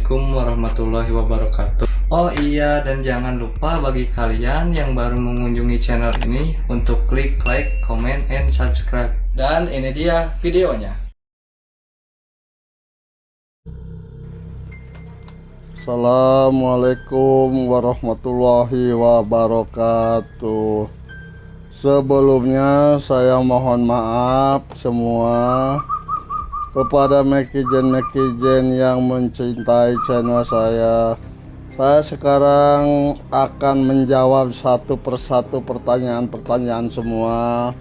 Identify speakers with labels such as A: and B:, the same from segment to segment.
A: Assalamualaikum warahmatullahi wabarakatuh. Oh iya, dan jangan lupa bagi kalian yang baru mengunjungi channel ini untuk klik like, comment, and subscribe. Dan ini dia videonya.
B: Assalamualaikum warahmatullahi wabarakatuh. Sebelumnya saya mohon maaf semua kepada netizen yang mencintai channel saya. Saya sekarang akan menjawab satu persatu pertanyaan-pertanyaan semua.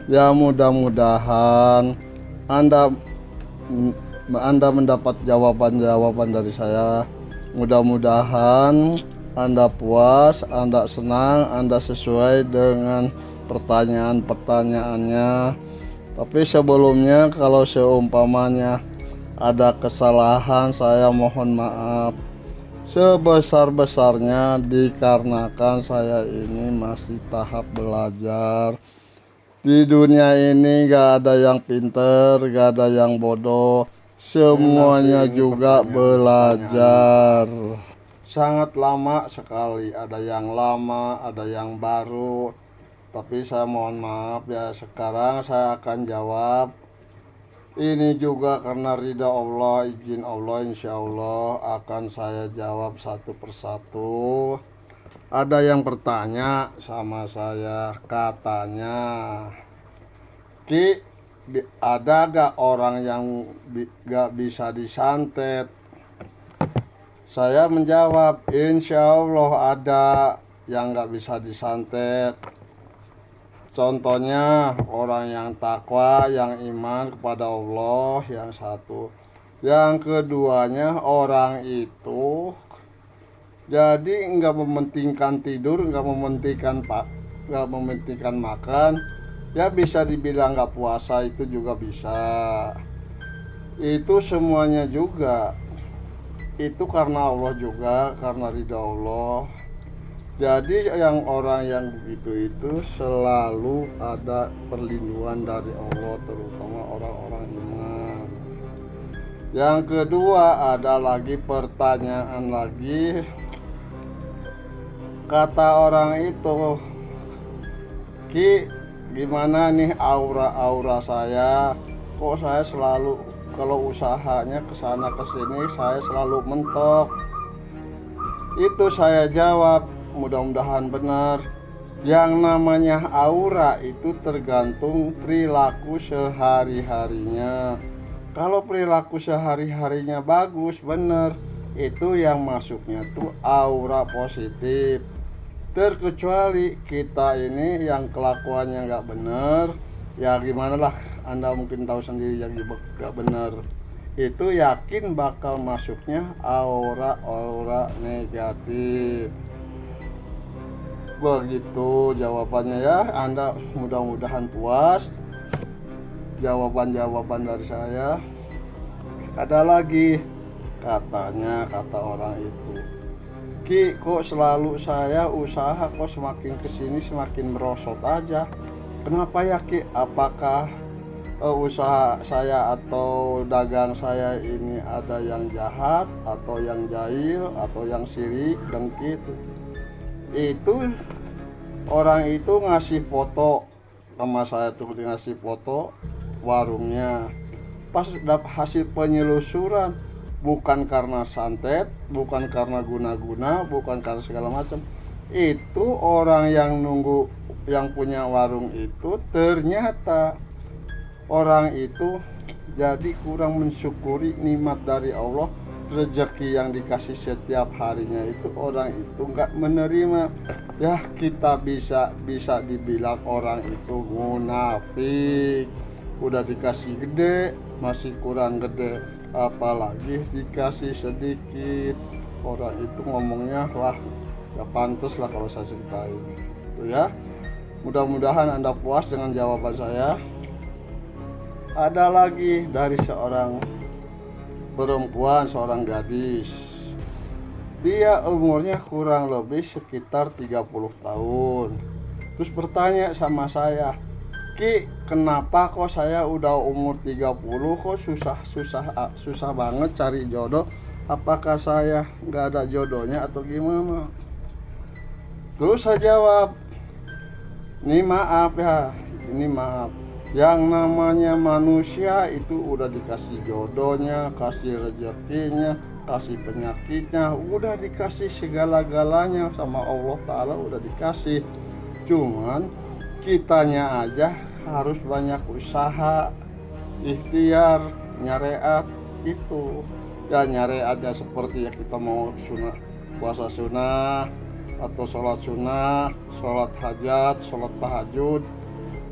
B: Ya, mudah-mudahan Anda mendapat jawaban-jawaban dari saya. Mudah-mudahan Anda puas, Anda senang, Anda sesuai dengan pertanyaan-pertanyaannya. Tapi sebelumnya, kalau seumpamanya ada kesalahan, saya mohon maaf sebesar-besarnya, dikarenakan saya ini masih tahap belajar. Di dunia ini gak ada yang pinter, gak ada yang bodoh, semuanya juga belajar. Sangat lama sekali, ada yang lama, ada yang baru. Tapi saya mohon maaf ya, sekarang saya akan jawab. Ini juga karena ridha Allah, izin Allah, insya Allah akan saya jawab satu persatu. Ada yang bertanya sama saya, katanya, Ki, ada gak orang yang gak bisa disantet? Saya menjawab, insya Allah ada yang gak bisa disantet. Contohnya orang yang takwa, yang iman kepada Allah, yang satu. Yang keduanya, orang itu jadi nggak mementingkan tidur, nggak mementingkan makan, ya bisa dibilang nggak puasa, itu juga bisa. Itu semuanya juga, itu karena Allah juga, karena ridha Allah. Jadi yang orang yang begitu itu selalu ada perlindungan dari Allah, terutama orang-orang iman. Yang kedua, ada lagi pertanyaan lagi. Kata orang itu, Ki, gimana nih aura saya? Kok saya selalu kalau usahanya kesana kesini saya selalu mentok? Itu saya jawab, mudah-mudahan benar. Yang namanya aura itu tergantung perilaku sehari-harinya. Kalau perilaku sehari-harinya bagus, benar, itu yang masuknya tuh aura positif. Terkecuali kita ini yang kelakuannya nggak benar, ya gimana lah, Anda mungkin tahu sendiri yang nggak benar. Itu yakin bakal masuknya aura-aura negatif. Begitu jawabannya ya. Anda mudah-mudahan puas jawaban-jawaban dari saya. Ada lagi, katanya, kata orang itu, Ki, kok selalu saya usaha kok semakin kesini semakin merosot aja. Kenapa ya Ki? Apakah usaha saya atau dagang saya ini ada yang jahat, atau yang jahil, atau yang sirik, dengki? Itu orang itu ngasih foto sama saya tuh, ngasih foto warungnya. Pas dapat hasil penyelusuran, bukan karena santet, bukan karena guna-guna, bukan karena segala macam. Itu orang yang nunggu, yang punya warung itu, ternyata orang itu jadi kurang mensyukuri nikmat dari Allah. Rezeki yang dikasih setiap harinya itu orang itu nggak menerima. Ya, kita bisa dibilang orang itu munafik. Udah dikasih gede masih kurang gede, apalagi dikasih sedikit. Orang itu ngomongnya, wah, ya pantas lah kalau saya ceritain itu ya. Mudah-mudahan Anda puas dengan jawaban saya. Ada lagi dari seorang perempuan, seorang gadis. Dia umurnya kurang lebih sekitar 30 tahun. Terus bertanya sama saya, Ki, kenapa kok saya udah umur 30 kok susah banget cari jodoh? apakah saya nggak ada jodohnya atau gimana? Terus saya jawab, ini maaf ya, ini maaf. Yang namanya manusia itu udah dikasih jodohnya, kasih rezekinya, kasih penyakitnya, udah dikasih segala-galanya sama Allah Ta'ala, udah dikasih. Cuman kitanya aja harus banyak usaha, ikhtiar, nyariat itu. Ya nyariatnya seperti ya kita mau sunah, puasa sunnah, atau sholat sunnah, sholat hajat, sholat tahajud,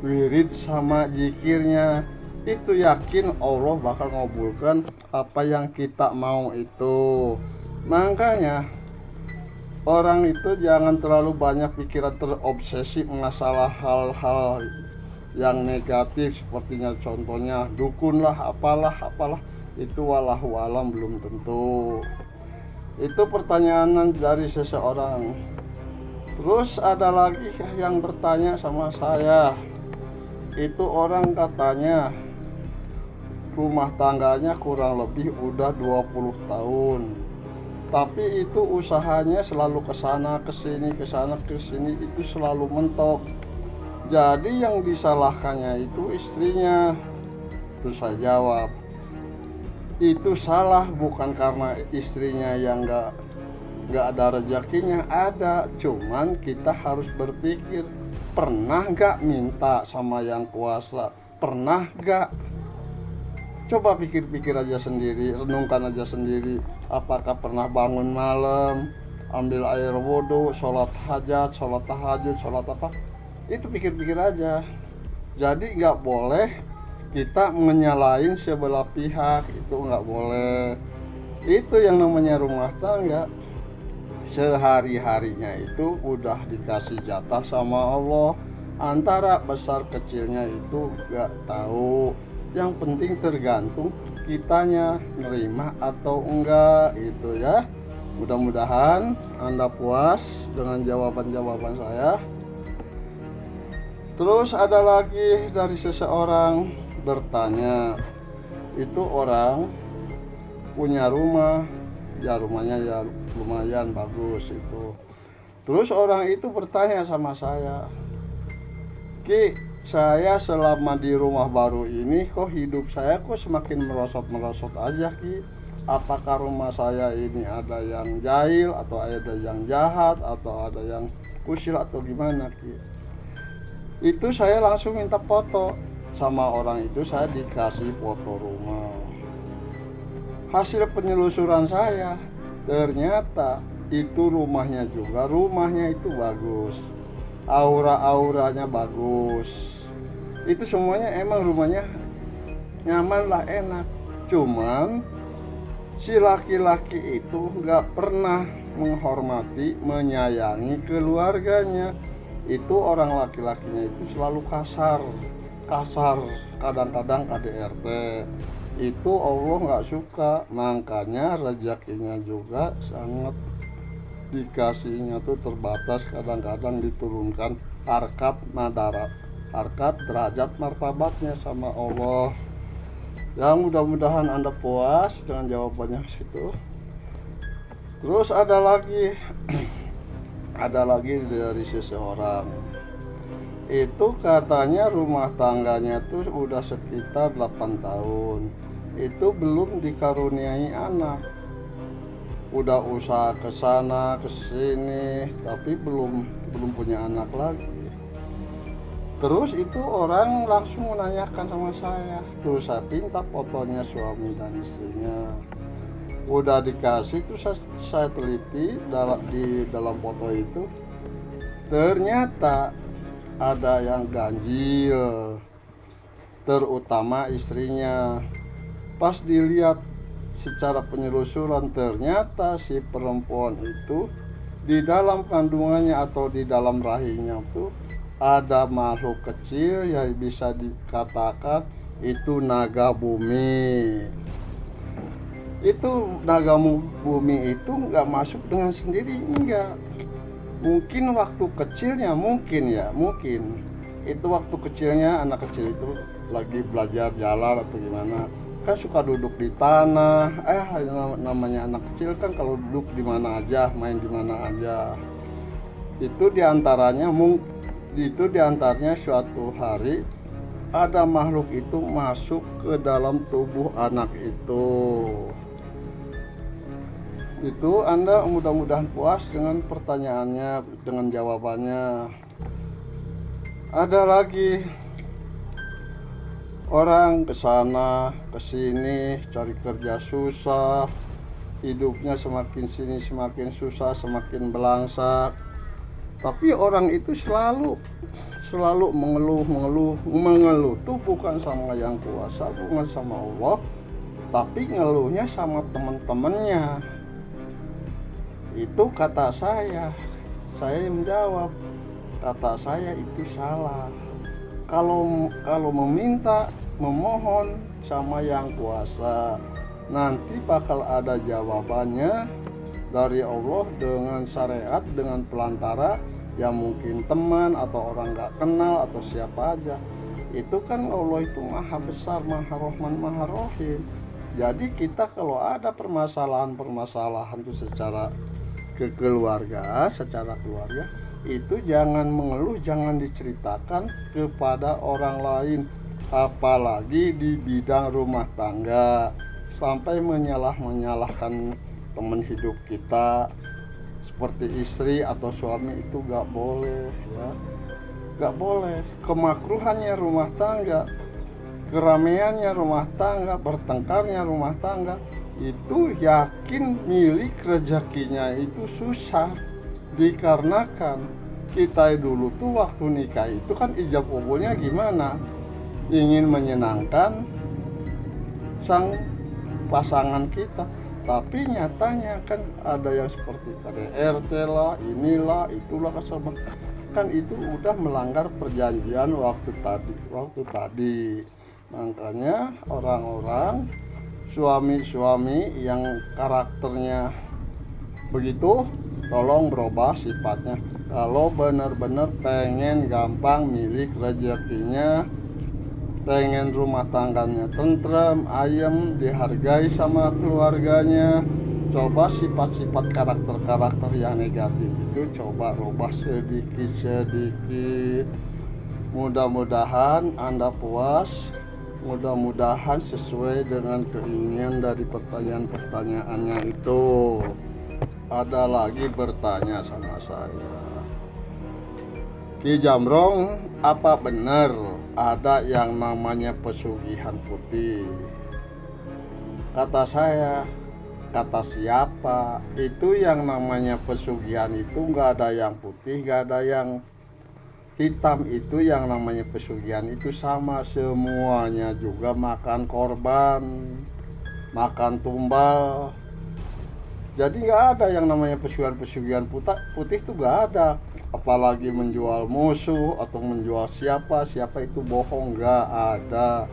B: wirid sama zikirnya, itu yakin Allah bakal ngabulkan apa yang kita mau itu. Makanya orang itu jangan terlalu banyak pikiran terobsesi masalah hal-hal yang negatif, sepertinya contohnya dukun lah, apalah itu wallahu alam belum tentu. Itu pertanyaan dari seseorang. Terus ada lagi yang bertanya sama saya, itu orang katanya rumah tangganya kurang lebih udah 20 tahun, tapi itu usahanya selalu kesana kesini itu selalu mentok. Jadi yang disalahkannya itu istrinya. Terus saya jawab, itu salah bukan karena istrinya yang nggak ada rezekinya, ada, cuman kita harus berpikir, pernah nggak minta sama yang kuasa? Pernah nggak? Coba pikir-pikir aja sendiri, renungkan aja sendiri, apakah pernah bangun malam, ambil air wudhu, sholat hajat, sholat tahajud, sholat apa, itu pikir-pikir aja. Jadi nggak boleh kita menyalahin sebelah pihak, itu nggak boleh. Itu yang namanya rumah tangga, sehari-harinya itu udah dikasih jatah sama Allah. Antara besar kecilnya itu gak tahu, yang penting tergantung kitanya nerima atau enggak gitu ya. Mudah-mudahan Anda puas dengan jawaban-jawaban saya. Terus ada lagi dari seseorang bertanya, itu orang punya rumah, ya rumahnya ya lumayan bagus itu. Terus orang itu bertanya sama saya, Ki, saya selama di rumah baru ini kok hidup saya kok semakin merosot aja Ki. Apakah rumah saya ini ada yang jahil atau ada yang jahat atau ada yang usil atau gimana Ki? Itu saya langsung minta foto sama orang itu, saya dikasih foto rumah. Hasil penelusuran saya, ternyata itu rumahnya itu bagus, auranya bagus, itu semuanya emang rumahnya nyaman lah, enak. Cuman si laki-laki itu gak pernah menghormati, menyayangi keluarganya. Itu orang laki-lakinya itu selalu kasar, kadang-kadang KDRT. Itu Allah nggak suka, makanya rezekinya juga sangat dikasihnya tuh terbatas, kadang-kadang diturunkan harkat derajat martabatnya sama Allah. Ya mudah-mudahan Anda puas dengan jawabannya situ. Terus ada lagi dari seseorang, itu katanya rumah tangganya tuh udah sekitar 8 tahun, itu belum dikaruniai anak, udah usaha kesana kesini tapi belum punya anak lagi. Terus itu orang langsung menanyakan sama saya, terus saya minta fotonya suami dan istrinya. Udah dikasih, terus saya teliti di dalam foto itu, ternyata ada yang ganjil, terutama istrinya. Pas dilihat secara penyelusuran, ternyata si perempuan itu di dalam kandungannya atau di dalam rahimnya tuh ada makhluk kecil yang bisa dikatakan itu naga bumi. Itu naga bumi itu nggak masuk dengan sendiri, enggak. Mungkin waktu kecilnya, mungkin itu waktu kecilnya anak kecil itu lagi belajar jalan atau gimana, kan suka duduk di tanah. Namanya anak kecil kan kalau duduk di mana aja, main di mana aja. Itu diantaranya suatu hari ada makhluk itu masuk ke dalam tubuh anak itu. Itu Anda mudah-mudahan puas dengan pertanyaannya, dengan jawabannya. Ada lagi orang kesana kesini cari kerja susah, hidupnya semakin sini semakin susah, semakin belangsak. Tapi orang itu selalu mengeluh tuh bukan sama yang kuasa, bukan sama Allah, tapi ngeluhnya sama teman-temannya. Itu kata saya menjawab, kata saya itu salah. Kalau meminta, memohon sama yang kuasa, nanti bakal ada jawabannya dari Allah dengan syariat, dengan pelantara yang mungkin teman atau orang gak kenal atau siapa aja. Itu kan Allah itu maha besar, maha rahman, maha rahim. Jadi kita kalau ada permasalahan itu secara keluarga, itu jangan mengeluh, jangan diceritakan kepada orang lain, apalagi di bidang rumah tangga, sampai menyalahkan teman hidup kita seperti istri atau suami. Itu gak boleh ya, gak boleh. Kemakruhannya rumah tangga, keramaiannya rumah tangga, bertengkarnya rumah tangga, itu yakin milik rezekinya itu susah. Dikarenakan kita dulu tuh waktu nikah itu kan ijab kabulnya gimana, ingin menyenangkan sang pasangan kita, tapi nyatanya kan ada yang seperti KDRT lah, inilah itulah, kan itu udah melanggar perjanjian waktu tadi. Makanya orang-orang suami-suami yang karakternya begitu, tolong berubah sifatnya. Kalau benar-benar pengen gampang milik rezekinya, pengen rumah tangganya tentrem, ayem, dihargai sama keluarganya, coba sifat-sifat karakter yang negatif itu coba rubah sedikit. Mudah-mudahan Anda puas, mudah-mudahan sesuai dengan keinginan dari pertanyaan-pertanyaannya itu. Ada lagi bertanya sama saya, Ki Jamrong, apa benar ada yang namanya pesugihan putih? Kata saya, kata siapa? Itu yang namanya pesugihan itu nggak ada yang putih, nggak ada yang hitam. Itu yang namanya pesugihan itu sama semuanya juga, makan korban, makan tumbal. Jadi nggak ada yang namanya pesugihan putih itu nggak ada. Apalagi menjual musuh atau menjual siapa itu bohong, nggak ada.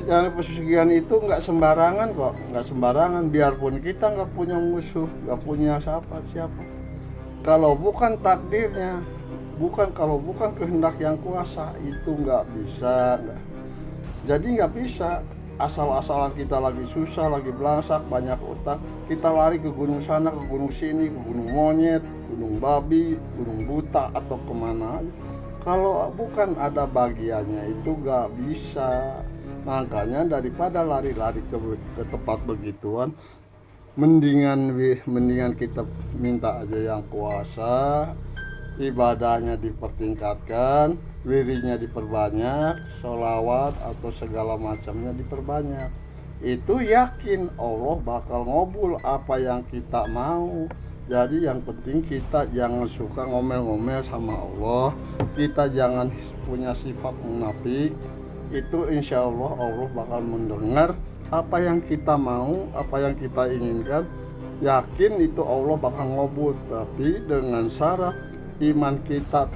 B: Yang pesugihan itu nggak sembarangan kok, nggak sembarangan. Biarpun kita nggak punya musuh, nggak punya siapa, kalau bukan takdirnya, kalau bukan kehendak yang kuasa, itu nggak bisa. Jadi nggak bisa asal-asalan kita lagi susah, lagi belangsak, banyak utang, kita lari ke gunung sana, ke gunung sini, ke gunung monyet, gunung babi, gunung buta, atau kemana aja. Kalau bukan ada bagiannya itu gak bisa. Makanya daripada lari-lari ke tempat begituan, mendingan kita minta aja yang kuasa, ibadahnya dipertingkatkan, wirinya diperbanyak, sholawat atau segala macamnya diperbanyak. Itu yakin Allah bakal ngobul apa yang kita mau. Jadi yang penting kita jangan suka ngomel-ngomel sama Allah, kita jangan punya sifat munafik. Itu insya Allah Allah bakal mendengar apa yang kita mau, apa yang kita inginkan. Yakin itu Allah bakal ngobul, tapi dengan syarat iman kita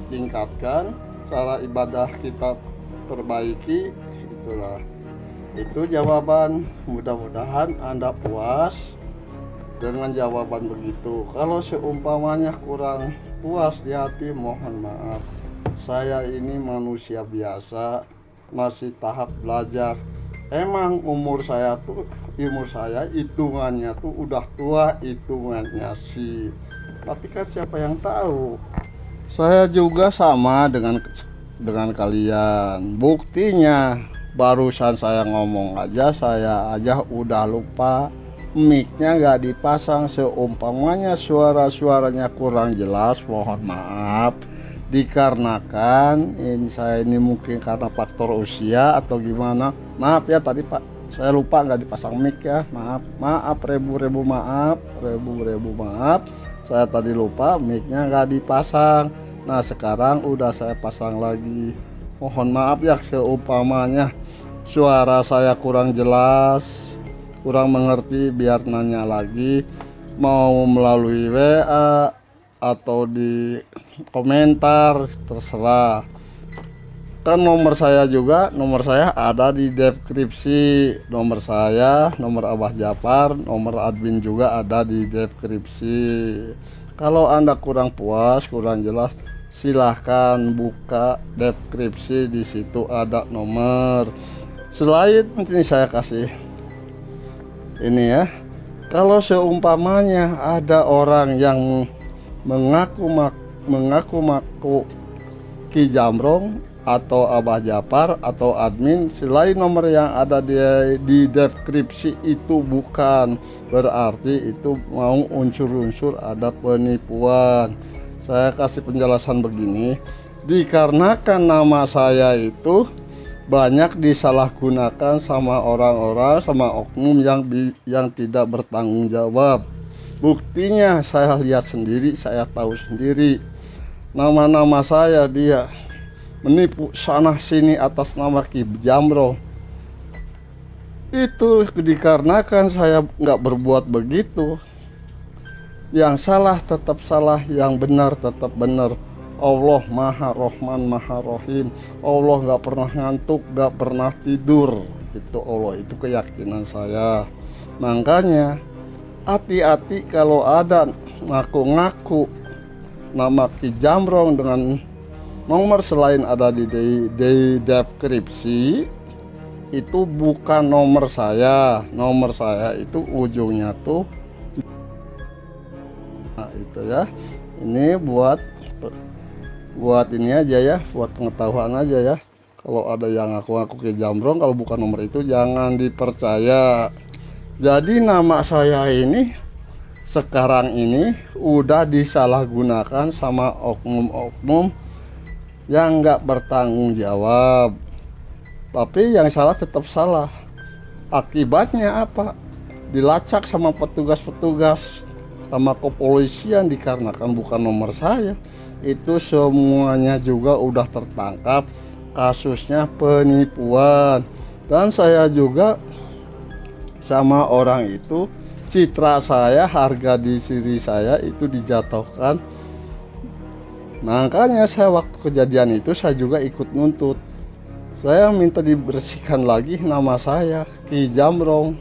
B: tingkatkan, cara ibadah kita perbaiki. Itulah, itu jawaban. Mudah-mudahan Anda puas dengan jawaban begitu. Kalau seumpamanya kurang puas di hati, mohon maaf. Saya ini manusia biasa, masih tahap belajar. Emang umur saya hitungannya tuh udah tua hitungannya sih. Tapi kan siapa yang tahu? Saya juga sama dengan kalian. Buktinya barusan saya ngomong aja, saya aja udah lupa. Mic-nya nggak dipasang, seumpamanya suaranya kurang jelas, mohon maaf. Dikarenakan saya ini mungkin karena faktor usia atau gimana. Maaf ya tadi Pak, saya lupa nggak dipasang mic ya. Maaf ribu maaf. Saya tadi lupa mic-nya nggak dipasang. Nah sekarang udah saya pasang lagi. Mohon maaf ya seumpamanya suara saya kurang jelas, kurang mengerti, biar nanya lagi, mau melalui WA atau di komentar, terserah. Kan nomor saya ada di deskripsi. Nomor saya, nomor Abah Japar, nomor admin juga ada di deskripsi. Kalau Anda kurang puas, kurang jelas, silahkan buka deskripsi, di situ ada nomor. Selain ini saya kasih ini ya, kalau seumpamanya ada orang yang mengaku Ki Jamrong atau Abah Japar atau admin, selain nomor yang ada di deskripsi itu bukan berarti itu mau unsur-unsur ada penipuan. Saya kasih penjelasan begini, dikarenakan nama saya itu banyak disalahgunakan sama orang-orang, sama oknum yang tidak bertanggung jawab. Buktinya saya lihat sendiri, saya tahu sendiri. Nama-nama saya dia menipu sana sini atas nama Ki Jamrong. Itu dikarenakan saya nggak berbuat begitu. Yang salah tetap salah, yang benar tetap benar. Allah Maha Rohman Maha Rohim. Allah nggak pernah ngantuk, nggak pernah tidur. Itu Allah, itu keyakinan saya. Makanya hati-hati kalau ada ngaku-ngaku nama Ki Jamrong dengan nomor selain ada di deskripsi, itu bukan nomor saya. Nomor saya itu ujungnya tuh, nah itu ya. Ini buat ini aja ya, buat pengetahuan aja ya. Kalau ada yang ngaku-ngaku Ki Jamrong, kalau bukan nomor itu jangan dipercaya. Jadi nama saya ini sekarang ini udah disalahgunakan sama oknum-oknum yang nggak bertanggung jawab. Tapi yang salah tetap salah. Akibatnya apa? Dilacak sama petugas-petugas, sama kepolisian, dikarenakan bukan nomor saya. Itu semuanya juga udah tertangkap, kasusnya penipuan. Dan saya juga sama orang itu, citra saya, harga diri saya itu dijatuhkan. Makanya saya waktu kejadian itu saya juga ikut nuntut. Saya minta dibersihkan lagi nama saya, Ki Jamrong.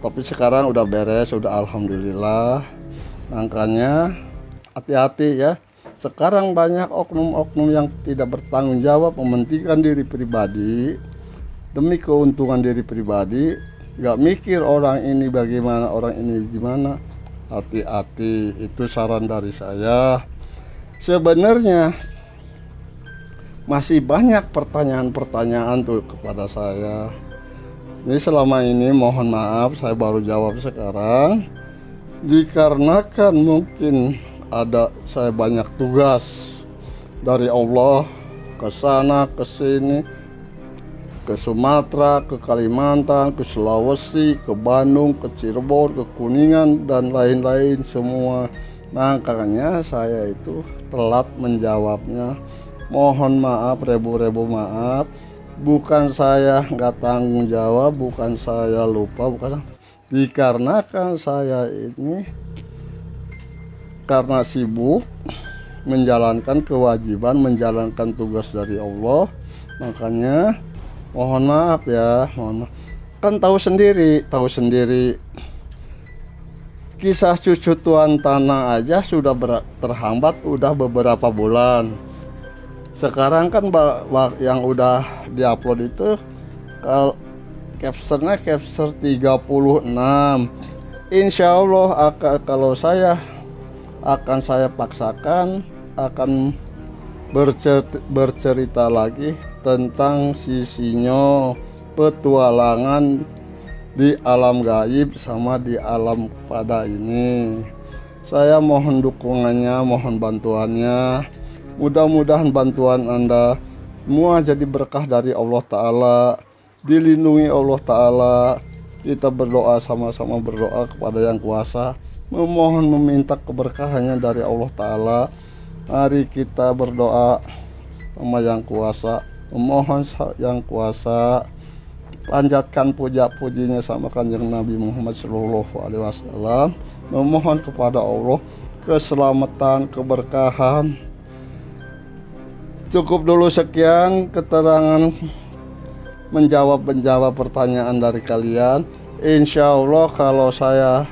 B: Tapi sekarang udah beres, udah alhamdulillah. Makanya hati-hati ya. Sekarang banyak oknum-oknum yang tidak bertanggung jawab, mementingkan diri pribadi demi keuntungan diri pribadi, nggak mikir orang ini bagaimana, orang ini gimana. Hati-hati, itu saran dari saya. Sebenarnya masih banyak pertanyaan-pertanyaan tuh kepada saya. Ini selama ini mohon maaf saya baru jawab sekarang, dikarenakan mungkin saya banyak tugas dari Allah, ke sana ke sini, ke Sumatera, ke Kalimantan, ke Sulawesi, ke Bandung, ke Cirebon, ke Kuningan, dan lain-lain semua. Makanya saya itu telat menjawabnya. Mohon maaf, ribu maaf. Bukan saya nggak tanggung jawab, bukan saya lupa, bukan. Dikarenakan saya ini karena sibuk menjalankan kewajiban, menjalankan tugas dari Allah, makanya mohon maaf ya, mohon maaf. Kan tahu sendiri kisah cucu Tuan Tanah aja sudah terhambat udah beberapa bulan. Sekarang kan yang udah diupload itu capture-nya capture 36. Insya Allah kalau saya paksakan akan bercerita lagi tentang sisinyo petualangan di alam gaib sama di alam pada ini. Saya mohon dukungannya, mohon bantuannya. Mudah-mudahan bantuan Anda semua jadi berkah dari Allah Ta'ala, dilindungi Allah Ta'ala. Kita berdoa, sama-sama berdoa kepada Yang Kuasa, memohon meminta keberkahannya dari Allah Ta'ala. Mari kita berdoa sama Yang Kuasa, memohon Yang Kuasa, panjatkan puja-pujinya sama Kanjeng Nabi Muhammad SAW, memohon kepada Allah keselamatan, keberkahan. Cukup dulu sekian keterangan menjawab pertanyaan dari kalian. Insya Allah kalau saya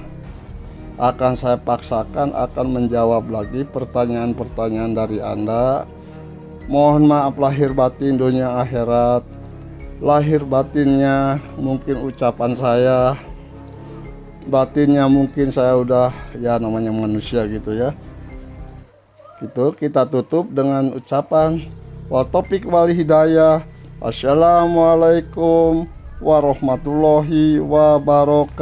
B: paksakan akan menjawab lagi pertanyaan-pertanyaan dari Anda. Mohon maaf lahir batin dunia akhirat. Lahir batinnya mungkin ucapan saya, batinnya mungkin saya udah ya namanya manusia gitu ya. Gitu, kita tutup dengan ucapan wa taufiq wal hidayah. Assalamualaikum warahmatullahi wabarakatuh.